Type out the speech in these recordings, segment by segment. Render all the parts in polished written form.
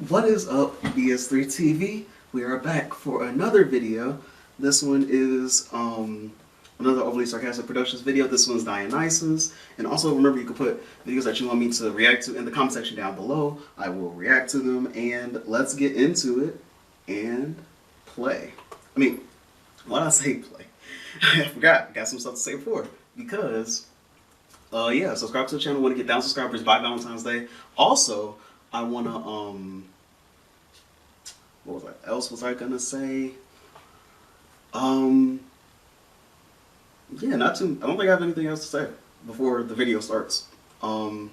What is up, BS3 TV? We are back for another video. This one is another Overly Sarcastic Productions video. This one's Dionysus. And also remember, you can put videos that you want me to react to in the comment section down below. I will react to them, and let's get into it and play. I mean, why did I say play? I forgot. I got some stuff to say before. Because, yeah, subscribe to the channel. I want to get 1,000 subscribers by Valentine's Day. Also, I want to, what was I gonna say? Yeah, I don't think I have anything else to say before the video starts. Kind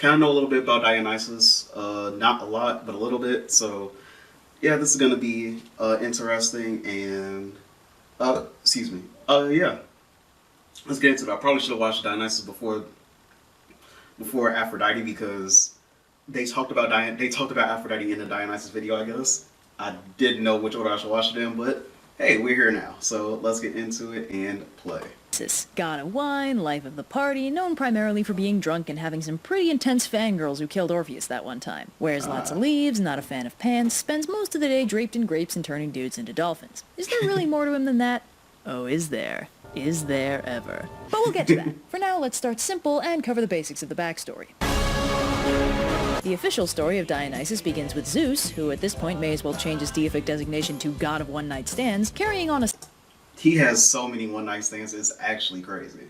of know a little bit about Dionysus, not a lot, but a little bit. So, yeah, this is gonna be interesting and, excuse me. Yeah, let's get into it. I probably should have watched Dionysus before Aphrodite, because they talked about Aphrodite in the Dionysus video, I guess. I didn't know which order I should watch it in, but hey, we're here now. So let's get into it and play. God of wine, life of the party, known primarily for being drunk and having some pretty intense fangirls who killed Orpheus that one time. Wears lots of leaves, not a fan of pants, spends most of the day draped in grapes and turning dudes into dolphins. Is there really more to him than that? Oh, is there? Is there ever? But we'll get to that. For now, let's start simple and cover the basics of the backstory. The official story of Dionysus begins with Zeus, who at this point may as well change his deific designation to God of One-Night Stands, carrying on a... He has so many one-night stands, it's actually crazy.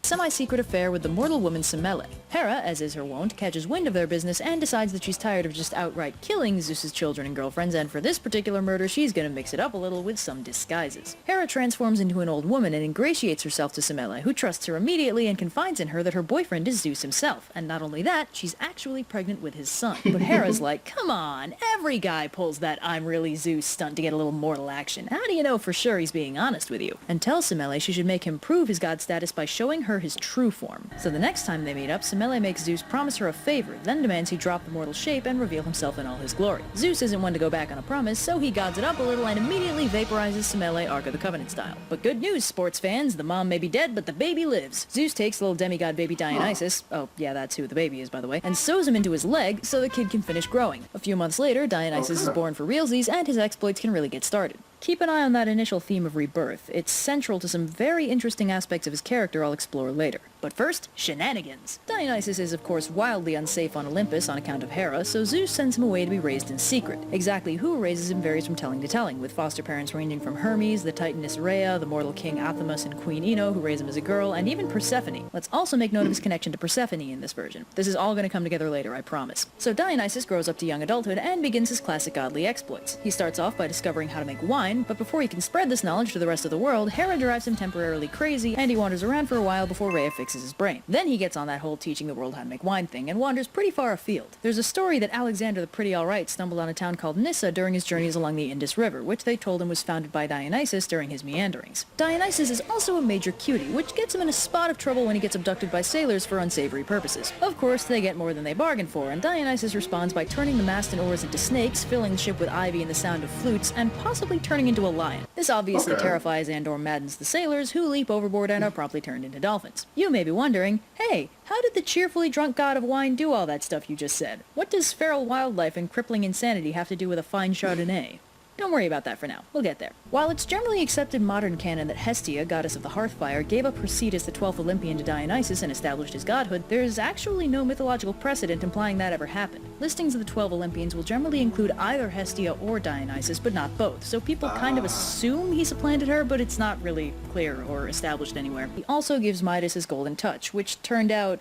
semi-secret affair with the mortal woman Semele. Hera, as is her wont, catches wind of their business and decides that she's tired of just outright killing Zeus's children and girlfriends, and for this particular murder she's gonna mix it up a little with some disguises. Hera transforms into an old woman and ingratiates herself to Semele, who trusts her immediately and confides in her that her boyfriend is Zeus himself, and not only that, she's actually pregnant with his son. But Hera's like, come on, every guy pulls that I'm really Zeus stunt to get a little mortal action. How do you know for sure he's being honest with you? And tells Semele she should make him prove his god status by showing her his true form. So the next time they meet up, Semele makes Zeus promise her a favor, then demands he drop the mortal shape and reveal himself in all his glory. Zeus isn't one to go back on a promise, so he gods it up a little and immediately vaporizes Semele Ark of the Covenant style. But good news, sports fans, the mom may be dead, but the baby lives. Zeus takes little demigod baby Dionysus, oh yeah, that's who the baby is by the way, and sews him into his leg so the kid can finish growing. A few months later, Dionysus is born for realsies and his exploits can really get started. Keep an eye on that initial theme of rebirth. It's central to some very interesting aspects of his character I'll explore later. But first, shenanigans. Dionysus is of course wildly unsafe on Olympus on account of Hera, so Zeus sends him away to be raised in secret. Exactly who raises him varies from telling to telling, with foster parents ranging from Hermes, the titaness Rhea, the mortal king Athamas and Queen Ino, who raise him as a girl, and even Persephone. Let's also make note of his connection to Persephone in this version. This is all going to come together later, I promise. So Dionysus grows up to young adulthood and begins his classic godly exploits. He starts off by discovering how to make wine, but before he can spread this knowledge to the rest of the world, Hera drives him temporarily crazy, and he wanders around for a while before Rhea fixes his brain. Then he gets on that whole teaching the world how to make wine thing, and wanders pretty far afield. There's a story that Alexander the Pretty Alright stumbled on a town called Nyssa during his journeys along the Indus River, which they told him was founded by Dionysus during his meanderings. Dionysus is also a major cutie, which gets him in a spot of trouble when he gets abducted by sailors for unsavory purposes. Of course, they get more than they bargained for, and Dionysus responds by turning the mast and oars into snakes, filling the ship with ivy and the sound of flutes, and possibly turning into a lion. This obviously terrifies and/or maddens the sailors, who leap overboard and are promptly turned into dolphins. You may be wondering, hey, how did the cheerfully drunk god of wine do all that stuff you just said? What does feral wildlife and crippling insanity have to do with a fine Chardonnay? Don't worry about that for now. We'll get there. While it's generally accepted modern canon that Hestia, goddess of the hearthfire, gave up her seat as the 12th Olympian to Dionysus and established his godhood, there's actually no mythological precedent implying that ever happened. Listings of the 12 Olympians will generally include either Hestia or Dionysus, but not both, so people kind of assume he supplanted her, but it's not really clear or established anywhere. He also gives Midas his golden touch, which turned out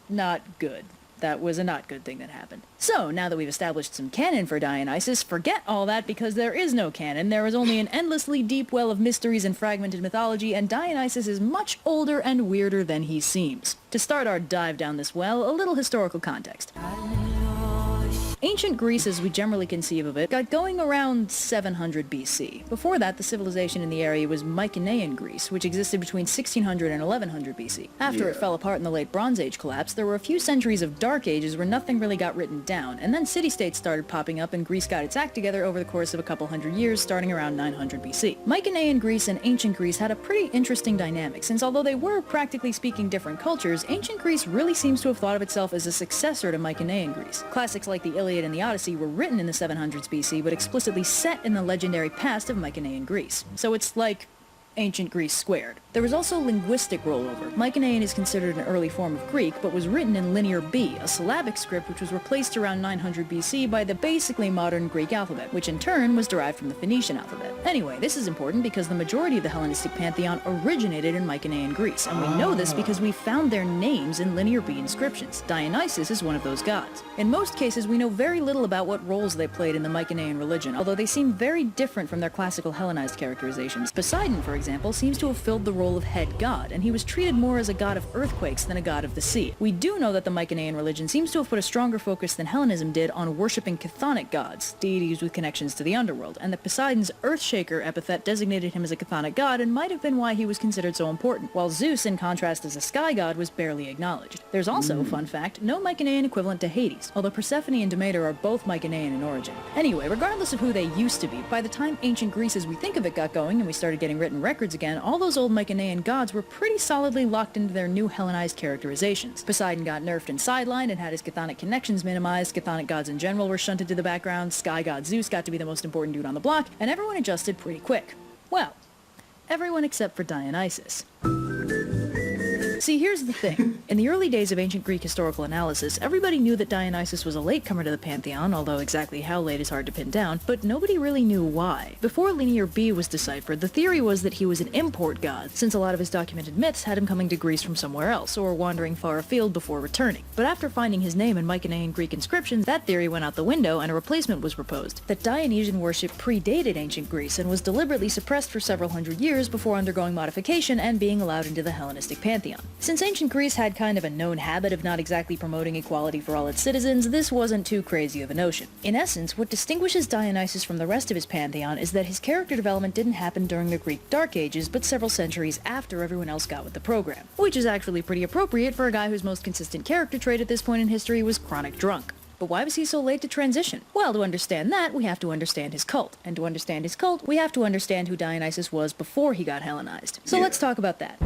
not good. That was a not good thing that happened. So, now that we've established some canon for Dionysus, forget all that because there is no canon. There is only an endlessly deep well of mysteries and fragmented mythology, and Dionysus is much older and weirder than he seems. To start our dive down this well, a little historical context. Ancient Greece, as we generally conceive of it, got going around 700 BC. Before that, the civilization in the area was Mycenaean Greece, which existed between 1600 and 1100 BC. After it fell apart and the late Bronze Age collapsed, there were a few centuries of Dark Ages where nothing really got written down, and then city-states started popping up and Greece got its act together over the course of a couple hundred years, starting around 900 BC. Mycenaean Greece and Ancient Greece had a pretty interesting dynamic, since although they were, practically speaking, different cultures, Ancient Greece really seems to have thought of itself as a successor to Mycenaean Greece. Classics like the Iliad Iliad and the Odyssey were written in the 700s BC, but explicitly set in the legendary past of Mycenaean Greece. So it's like ancient Greece squared. There was also linguistic rollover. Mycenaean is considered an early form of Greek, but was written in Linear B, a syllabic script which was replaced around 900 BC by the basically modern Greek alphabet, which in turn was derived from the Phoenician alphabet. Anyway, this is important because the majority of the Hellenistic pantheon originated in Mycenaean Greece, and we know this because we found their names in Linear B inscriptions. Dionysus is one of those gods. In most cases, we know very little about what roles they played in the Mycenaean religion, although they seem very different from their classical Hellenized characterizations. Poseidon, for example, seems to have filled the role of head god, and he was treated more as a god of earthquakes than a god of the sea. We do know that the Mycenaean religion seems to have put a stronger focus than Hellenism did on worshipping chthonic gods, deities with connections to the underworld, and that Poseidon's Earthshaker epithet designated him as a chthonic god and might have been why he was considered so important, while Zeus, in contrast as a sky god, was barely acknowledged. There's also, fun fact, no Mycenaean equivalent to Hades, although Persephone and Demeter are both Mycenaean in origin. Anyway, regardless of who they used to be, by the time ancient Greece as we think of it got going and we started getting written records again, all those old Mycenaean gods were pretty solidly locked into their new Hellenized characterizations. Poseidon got nerfed and sidelined and had his chthonic connections minimized, chthonic gods in general were shunted to the background, sky god Zeus got to be the most important dude on the block, and everyone adjusted pretty quick. Well, everyone except for Dionysus. See, here's the thing. In the early days of ancient Greek historical analysis, everybody knew that Dionysus was a latecomer to the pantheon, although exactly how late is hard to pin down, but nobody really knew why. Before Linear B was deciphered, the theory was that he was an import god, since a lot of his documented myths had him coming to Greece from somewhere else, or wandering far afield before returning. But after finding his name in Mycenaean Greek inscriptions, that theory went out the window and a replacement was proposed, that Dionysian worship predated ancient Greece and was deliberately suppressed for several hundred years before undergoing modification and being allowed into the Hellenistic pantheon. Since ancient Greece had kind of a known habit of not exactly promoting equality for all its citizens, this wasn't too crazy of a notion. In essence, what distinguishes Dionysus from the rest of his pantheon is that his character development didn't happen during the Greek Dark Ages, but several centuries after everyone else got with the program. Which is actually pretty appropriate for a guy whose most consistent character trait at this point in history was chronic drunk. But why was he so late to transition? Well, to understand that, we have to understand his cult. And to understand his cult, we have to understand who Dionysus was before he got Hellenized. So let's talk about that.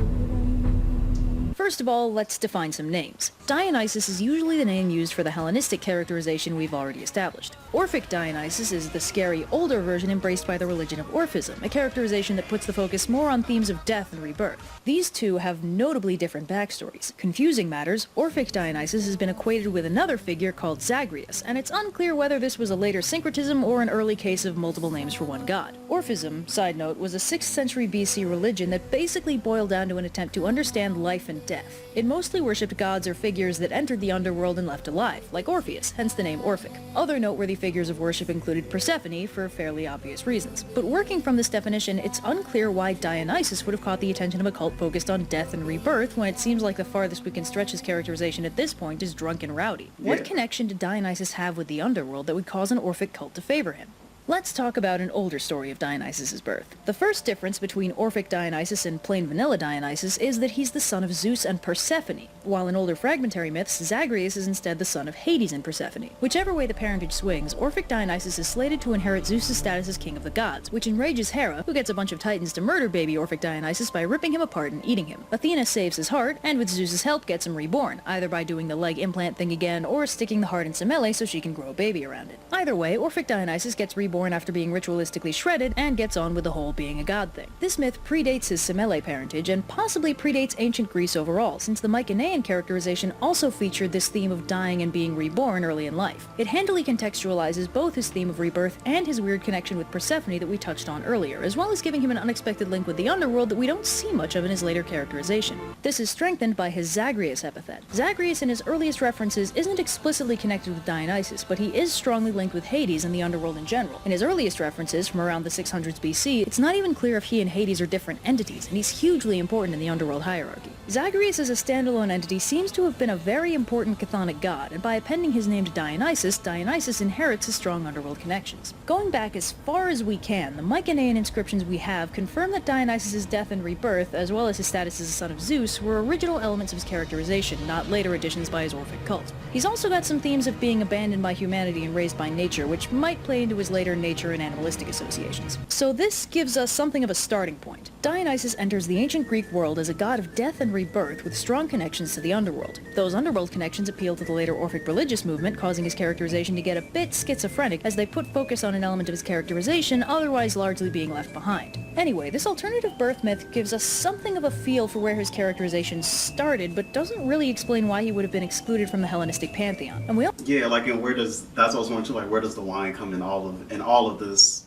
First of all, let's define some names. Dionysus is usually the name used for the Hellenistic characterization we've already established. Orphic Dionysus is the scary, older version embraced by the religion of Orphism, a characterization that puts the focus more on themes of death and rebirth. These two have notably different backstories. Confusing matters, Orphic Dionysus has been equated with another figure called Zagreus, and it's unclear whether this was a later syncretism or an early case of multiple names for one god. Orphism, side note, was a 6th century BC religion that basically boiled down to an attempt to understand life and death. It mostly worshipped gods or figures that entered the underworld and left alive, like Orpheus, hence the name Orphic. Other noteworthy figures of worship included Persephone, for fairly obvious reasons. But working from this definition, it's unclear why Dionysus would have caught the attention of a cult focused on death and rebirth, when it seems like the farthest we can stretch his characterization at this point is drunk and rowdy. What connection did Dionysus have with the underworld that would cause an Orphic cult to favor him? Let's talk about an older story of Dionysus' birth. The first difference between Orphic Dionysus and plain vanilla Dionysus is that he's the son of Zeus and Persephone, while in older fragmentary myths, Zagreus is instead the son of Hades and Persephone. Whichever way the parentage swings, Orphic Dionysus is slated to inherit Zeus' status as king of the gods, which enrages Hera, who gets a bunch of titans to murder baby Orphic Dionysus by ripping him apart and eating him. Athena saves his heart, and with Zeus' help gets him reborn, either by doing the leg implant thing again, or sticking the heart in Semele so she can grow a baby around it. Either way, Orphic Dionysus gets reborn after being ritualistically shredded, and gets on with the whole being a god thing. This myth predates his Semele parentage, and possibly predates ancient Greece overall, since the Mycenaean characterization also featured this theme of dying and being reborn early in life. It handily contextualizes both his theme of rebirth and his weird connection with Persephone that we touched on earlier, as well as giving him an unexpected link with the underworld that we don't see much of in his later characterization. This is strengthened by his Zagreus epithet. Zagreus in his earliest references isn't explicitly connected with Dionysus, but he is strongly linked with Hades and the underworld in general. In his earliest references from around the 600s BC, it's not even clear if he and Hades are different entities, and he's hugely important in the underworld hierarchy. Zagreus as a standalone entity seems to have been a very important chthonic god, and by appending his name to Dionysus, Dionysus inherits his strong underworld connections. Going back as far as we can, the Mycenaean inscriptions we have confirm that Dionysus' death and rebirth, as well as his status as a son of Zeus, were original elements of his characterization, not later additions by his Orphic cult. He's also got some themes of being abandoned by humanity and raised by nature, which might play into his later nature and animalistic associations. So this gives us something of a starting point. Dionysus enters the ancient Greek world as a god of death and and rebirth with strong connections to the underworld. Those underworld connections appeal to the later Orphic religious movement, causing his characterization to get a bit schizophrenic as they put focus on an element of his characterization otherwise largely being left behind. Anyway, this alternative birth myth gives us something of a feel for where his characterization started, but doesn't really explain why he would have been excluded from the Hellenistic pantheon. And yeah, like, and that's what I was wondering too, like, where does the wine come in all of this,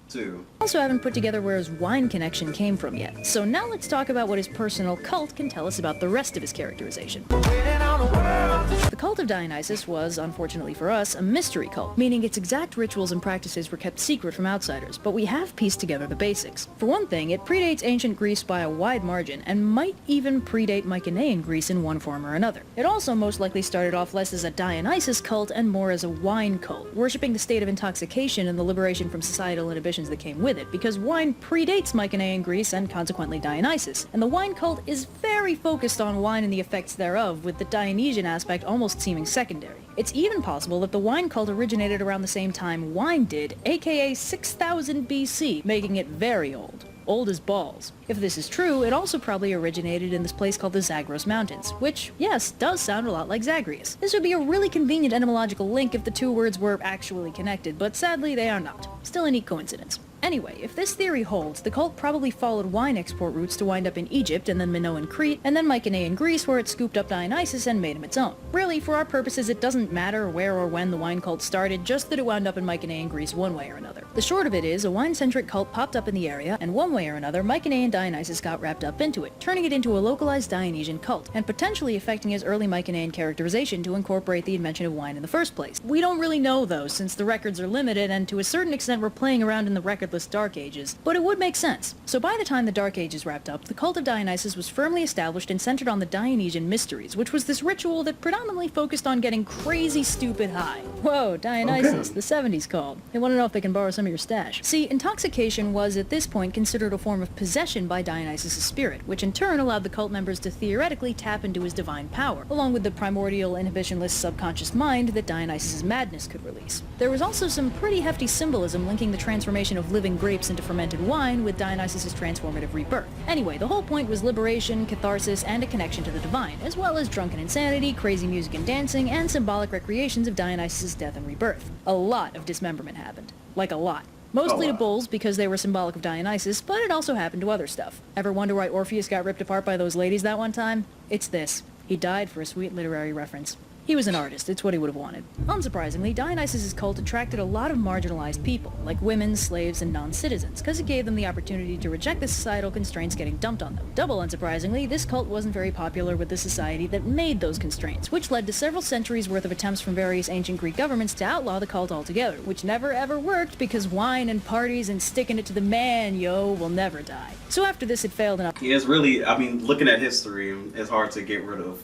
too? Also haven't put together where his wine connection came from yet. So now let's talk about what his personal cult can tell us about the rest of his characterization. The cult of Dionysus was, unfortunately for us, a mystery cult, meaning its exact rituals and practices were kept secret from outsiders, but we have pieced together the basics. For one thing, it predates ancient Greece by a wide margin, and might even predate Mycenaean Greece in one form or another. It also most likely started off less as a Dionysus cult and more as a wine cult, worshipping the state of intoxication and the liberation from societal inhibitions that came with it, because wine predates Mycenaean Greece and consequently Dionysus, and the wine cult is very focused on wine and the effects thereof, with the Dionysian aspect almost seeming secondary. It's even possible that the wine cult originated around the same time wine did, aka 6000 BC, making it very old. Old as balls. If this is true, it also probably originated in this place called the Zagros Mountains, which, yes, does sound a lot like Zagreus. This would be a really convenient etymological link if the two words were actually connected, but sadly they are not. Still a neat coincidence. Anyway, if this theory holds, the cult probably followed wine export routes to wind up in Egypt and then Minoan Crete, and then Mycenaean Greece where it scooped up Dionysus and made him its own. Really, for our purposes, it doesn't matter where or when the wine cult started, just that it wound up in Mycenaean Greece one way or another. The short of it is, a wine-centric cult popped up in the area, and one way or another, Mycenaean Dionysus got wrapped up into it, turning it into a localized Dionysian cult, and potentially affecting his early Mycenaean characterization to incorporate the invention of wine in the first place. We don't really know though, since the records are limited, and to a certain extent we're playing around in the recordless Dark Ages, but it would make sense. So by the time the Dark Ages wrapped up, the cult of Dionysus was firmly established and centered on the Dionysian mysteries, which was this ritual that predominantly focused on getting crazy stupid high. Whoa, Dionysus, Okay. the 70s called. They want to know if they can borrow some of your stash. See, intoxication was at this point considered a form of possession by Dionysus' spirit, which in turn allowed the cult members to theoretically tap into his divine power, along with the primordial, inhibitionless subconscious mind that Dionysus' madness could release. There was also some pretty hefty symbolism linking the transformation of living grapes into fermented wine with Dionysus' transformative rebirth. Anyway, the whole point was liberation, catharsis, and a connection to the divine, as well as drunken insanity, crazy music and dancing, and symbolic recreations of Dionysus' death and rebirth. A lot of dismemberment happened. Like a lot. Mostly to bulls because they were symbolic of Dionysus, but it also happened to other stuff. Ever wonder why Orpheus got ripped apart by those ladies that one time? It's this. He died for a sweet literary reference. He was an artist, it's what he would have wanted. Unsurprisingly, Dionysus' cult attracted a lot of marginalized people, like women, slaves, and non-citizens, because it gave them the opportunity to reject the societal constraints getting dumped on them. Double unsurprisingly, this cult wasn't very popular with the society that made those constraints, which led to several centuries worth of attempts from various ancient Greek governments to outlaw the cult altogether, which never ever worked because wine and parties and sticking it to the man, yo, will never die. So after this it failed enough. Yeah, it's really, I mean, looking at history, it's hard to get rid of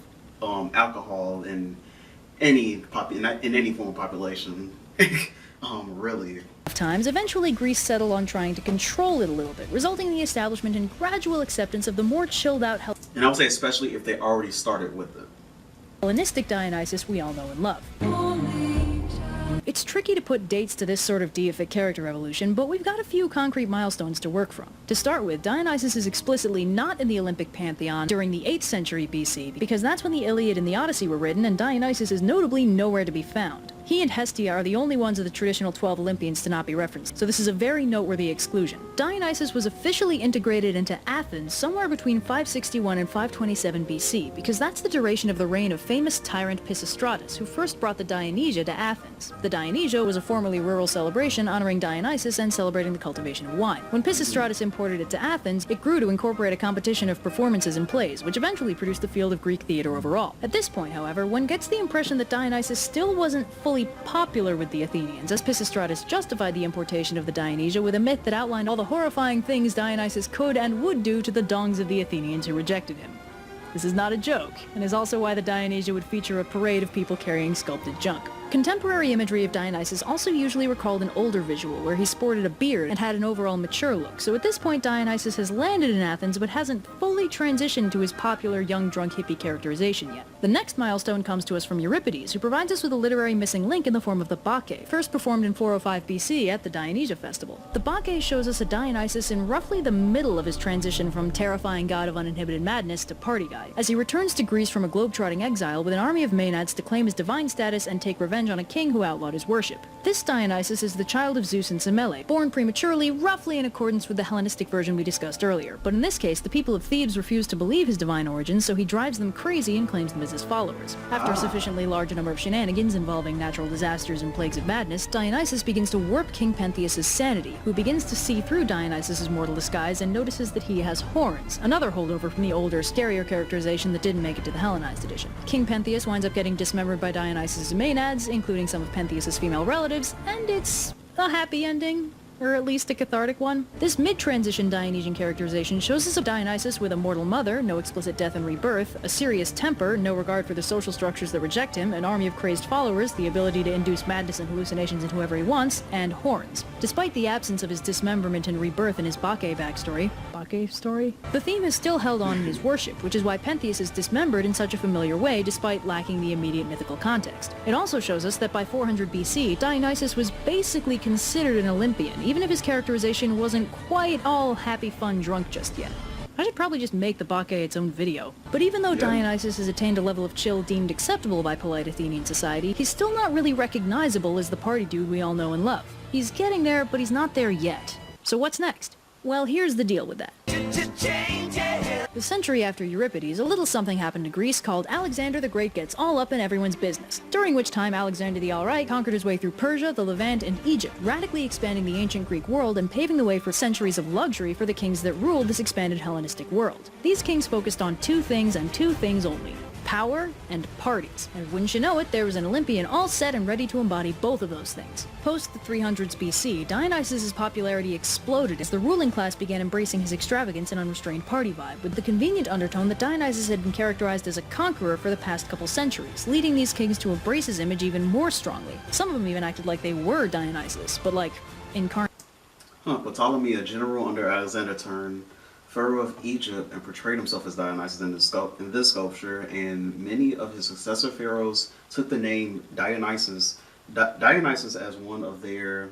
alcohol in any form of population. Really. Times, eventually Greece settled on trying to control it a little bit, resulting in the establishment and gradual acceptance of the more chilled out And I would say especially if they already started with it. Hellenistic Dionysus we all know and love. It's tricky to put dates to this sort of deific character evolution, but we've got a few concrete milestones to work from. To start with, Dionysus is explicitly not in the Olympic pantheon during the 8th century BC, because that's when the Iliad and the Odyssey were written, and Dionysus is notably nowhere to be found. He and Hestia are the only ones of the traditional 12 Olympians to not be referenced, so this is a very noteworthy exclusion. Dionysus was officially integrated into Athens somewhere between 561 and 527 BC, because that's the duration of the reign of famous tyrant Pisistratus, who first brought the Dionysia to Athens. The Dionysia was a formerly rural celebration honoring Dionysus and celebrating the cultivation of wine. When Pisistratus imported it to Athens, it grew to incorporate a competition of performances and plays, which eventually produced the field of Greek theater overall. At this point, however, one gets the impression that Dionysus still wasn't fully popular with the Athenians, as Pisistratus justified the importation of the Dionysia with a myth that outlined all the horrifying things Dionysus could and would do to the dongs of the Athenians who rejected him. This is not a joke, and is also why the Dionysia would feature a parade of people carrying sculpted junk. Contemporary imagery of Dionysus also usually recalled an older visual, where he sported a beard and had an overall mature look, so at this point Dionysus has landed in Athens but hasn't fully transitioned to his popular young drunk hippie characterization yet. The next milestone comes to us from Euripides, who provides us with a literary missing link in the form of the Bacchae, first performed in 405 BC at the Dionysia festival. The Bacchae shows us a Dionysus in roughly the middle of his transition from terrifying god of uninhibited madness to party guy, as he returns to Greece from a globetrotting exile with an army of Maenads to claim his divine status and take revenge on a king who outlawed his worship. This Dionysus is the child of Zeus and Semele, born prematurely, roughly in accordance with the Hellenistic version we discussed earlier, but in this case the people of Thebes refuse to believe his divine origins, so he drives them crazy and claims them as his followers. After a sufficiently large number of shenanigans involving natural disasters and plagues of madness, Dionysus begins to warp King Pentheus' sanity, who begins to see through Dionysus' mortal disguise and notices that he has horns, another holdover from the older, scarier characterization that didn't make it to the Hellenized edition. King Pentheus winds up getting dismembered by Dionysus' Maenads, including some of Pentheus' female relatives, and it's a happy ending. Or at least a cathartic one. This mid-transition Dionysian characterization shows us a Dionysus with a mortal mother, no explicit death and rebirth, a serious temper, no regard for the social structures that reject him, an army of crazed followers, the ability to induce madness and hallucinations in whoever he wants, and horns. Despite the absence of his dismemberment and rebirth in his Bacchae backstory, the theme is still held on in his worship, which is why Pentheus is dismembered in such a familiar way despite lacking the immediate mythical context. It also shows us that by 400 BC, Dionysus was basically considered an Olympian, even if his characterization wasn't quite all happy fun drunk just yet. I should probably just make the Bacchae its own video. But even though Dionysus has attained a level of chill deemed acceptable by polite Athenian society, he's still not really recognizable as the party dude we all know and love. He's getting there, but he's not there yet. So what's next? Well, here's the deal with that. A century after Euripides, a little something happened to Greece called Alexander the Great Gets All Up in Everyone's Business, during which time Alexander the Alright conquered his way through Persia, the Levant, and Egypt, radically expanding the ancient Greek world and paving the way for centuries of luxury for the kings that ruled this expanded Hellenistic world. These kings focused on two things and two things only: power and parties. And wouldn't you know it, there was an Olympian all set and ready to embody both of those things. Post the 300s BC, Dionysus' popularity exploded as the ruling class began embracing his extravagance and unrestrained party vibe, with the convenient undertone that Dionysus had been characterized as a conqueror for the past couple centuries, leading these kings to embrace his image even more strongly. Some of them even acted like they were Dionysus, but like, incarnate. Ptolemy, a general under Alexander, turned Pharaoh of Egypt and portrayed himself as Dionysus in this sculpture, and many of his successor pharaohs took the name Dionysus as one of their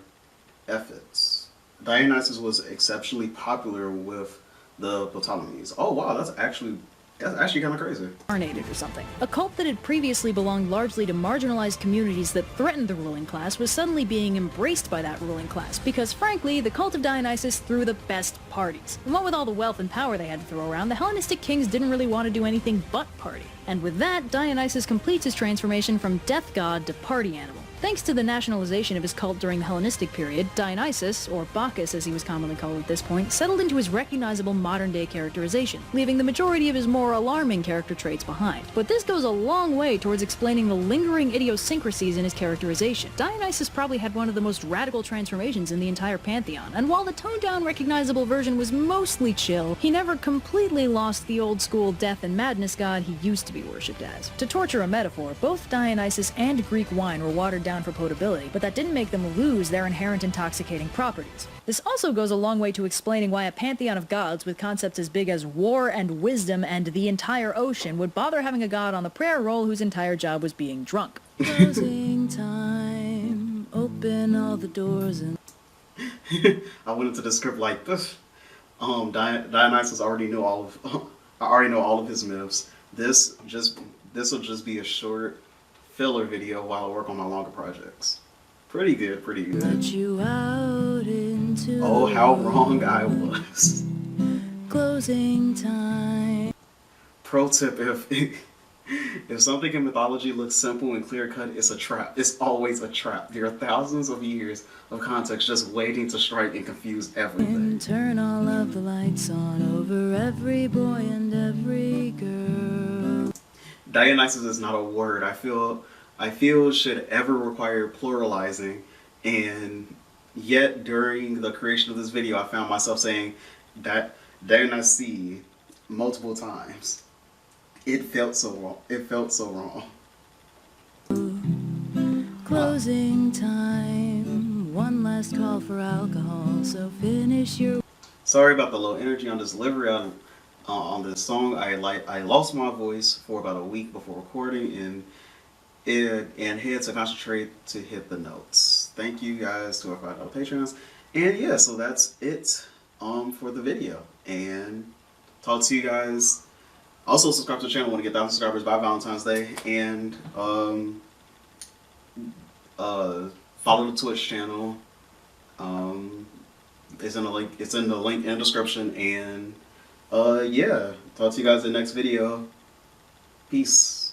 epithets. Dionysus was exceptionally popular with the Ptolemies. Oh wow, that's actually kind of crazy. Or something. A cult that had previously belonged largely to marginalized communities that threatened the ruling class was suddenly being embraced by that ruling class, because frankly, the cult of Dionysus threw the best parties. And what with all the wealth and power they had to throw around, the Hellenistic kings didn't really want to do anything but party. And with that, Dionysus completes his transformation from death god to party animal. Thanks to the nationalization of his cult during the Hellenistic period, Dionysus, or Bacchus as he was commonly called at this point, settled into his recognizable modern-day characterization, leaving the majority of his more alarming character traits behind. But this goes a long way towards explaining the lingering idiosyncrasies in his characterization. Dionysus probably had one of the most radical transformations in the entire pantheon, and while the toned-down recognizable version was mostly chill, he never completely lost the old-school death and madness god he used to be worshipped as. To torture a metaphor, both Dionysus and Greek wine were watered down for potability, but that didn't make them lose their inherent intoxicating properties. This also goes a long way to explaining why a pantheon of gods with concepts as big as war and wisdom and the entire ocean would bother having a god on the prayer roll whose entire job was being drunk. Closing time, open all the doors and... I went into the script like this. Dionysus already knew all of his myths. This will just be a short filler video while I work on my longer projects. Pretty good. Let you out into oh, how wrong I was. Closing time. Pro tip, if something in mythology looks simple and clear-cut, it's a trap. It's always a trap. There are thousands of years of context just waiting to strike and confuse everything. And turn all of the lights on over every boy and every girl. Dionysus is not a word I feel should ever require pluralizing, and yet during the creation of this video I found myself saying that Dionysus multiple times. It felt so wrong. closing time. One last call for alcohol, so finish your... Sorry about the low energy on this delivery on this song. I lost my voice for about a week before recording and had to concentrate to hit the notes. Thank you guys to our $5 patrons. And yeah, so that's it for the video. And talk to you guys. Also subscribe to the channel. I want to get 1,000 subscribers by Valentine's Day. And follow the Twitch channel. It's in the link. It's in the link in the description. And yeah, talk to you guys in the next video. Peace.